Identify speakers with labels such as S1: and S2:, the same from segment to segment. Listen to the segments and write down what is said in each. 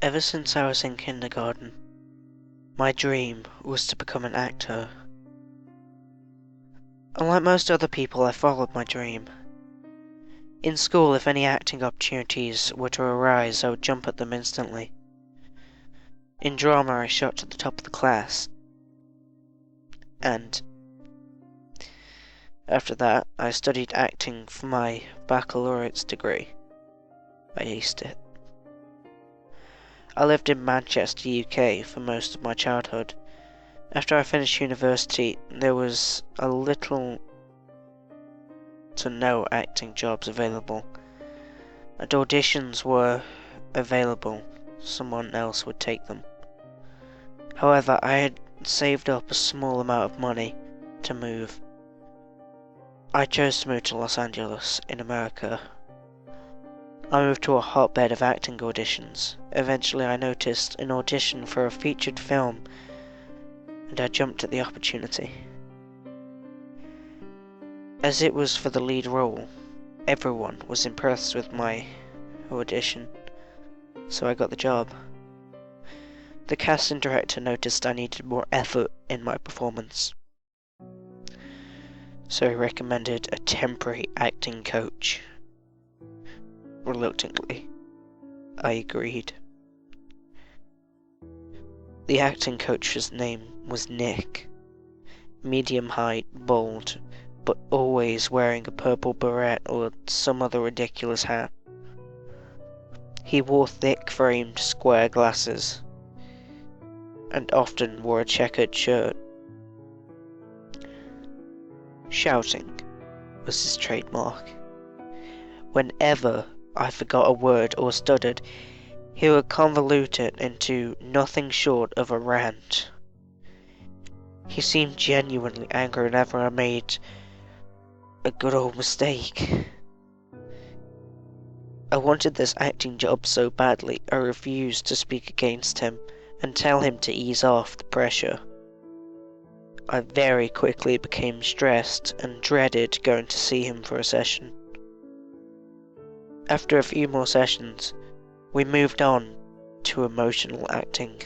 S1: Ever since I was in kindergarten, my dream was to become an actor. Unlike most other people, I followed my dream. In school, if any acting opportunities were to arise, I would jump at them instantly. In drama, I shot to the top of the class. And after that, I studied acting for my baccalaureate's degree. I aced it. I lived in Manchester, UK for most of my childhood. After I finished university, there was a little to no acting jobs available. And auditions were available, someone else would take them. However, I had saved up a small amount of money to move. I chose to move to Los Angeles, in America. I moved to a hotbed of acting auditions. Eventually I noticed an audition for a featured film, and I jumped at the opportunity. As it was for the lead role, everyone was impressed with my audition, so I got the job. The casting director noticed I needed more effort in my performance, so he recommended a temporary acting coach. Reluctantly, I agreed. The acting coach's name was Nick. Medium height, bald, but always wearing a purple beret or some other ridiculous hat. He wore thick-framed square glasses, and often wore a checkered shirt. Shouting was his trademark. Whenever I forgot a word or stuttered, he would convolute it into nothing short of a rant. He seemed genuinely angry whenever I made a good old mistake. I wanted this acting job so badly, I refused to speak against him and tell him to ease off the pressure. I very quickly became stressed and dreaded going to see him for a session. After a few more sessions, we moved on to emotional acting.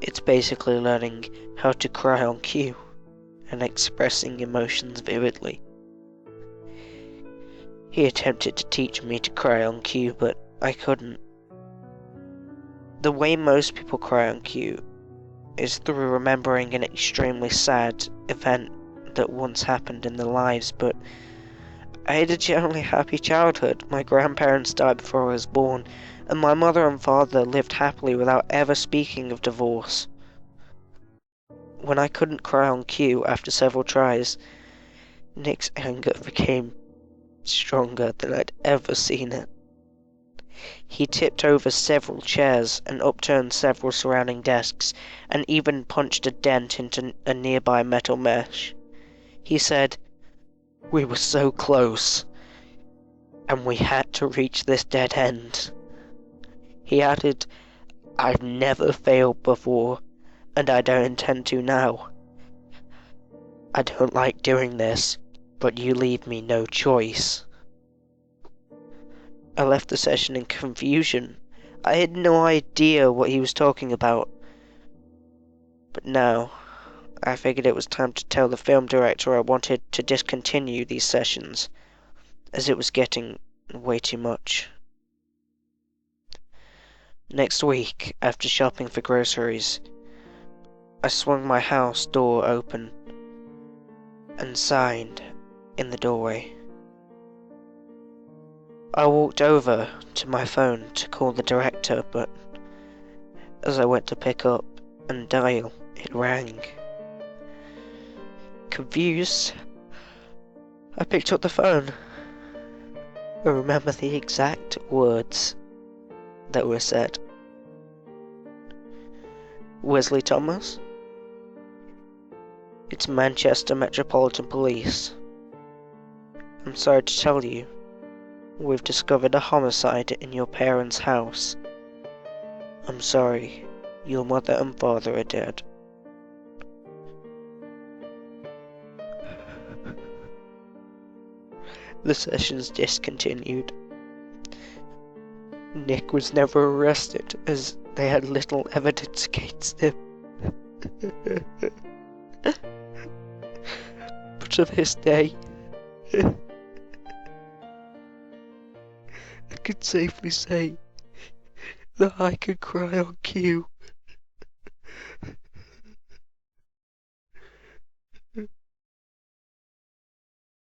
S1: It's basically learning how to cry on cue and expressing emotions vividly. He attempted to teach me to cry on cue, but I couldn't. The way most people cry on cue is through remembering an extremely sad event that once happened in their lives, but I had a generally happy childhood. My grandparents died before I was born, and my mother and father lived happily without ever speaking of divorce. When I couldn't cry on cue after several tries, Nick's anger became stronger than I'd ever seen it. He tipped over several chairs and upturned several surrounding desks, and even punched a dent into a nearby metal mesh. He said, "We were so close, and we had to reach this dead end." He added, "I've never failed before, and I don't intend to now. I don't like doing this, but you leave me no choice." I left the session in confusion. I had no idea what he was talking about. But now, I figured it was time to tell the film director I wanted to discontinue these sessions, as it was getting way too much. Next week, after shopping for groceries, I swung my house door open and signed in the doorway. I walked over to my phone to call the director, but as I went to pick up and dial, it rang. Confused, I picked up the phone. I remember the exact words that were said. "Wesley Thomas? It's Manchester Metropolitan Police. I'm sorry to tell you, we've discovered a homicide in your parents' house. I'm sorry, your mother and father are dead." The sessions discontinued. Nick was never arrested, as they had little evidence against him. But to this day, I can safely say that I could cry on cue.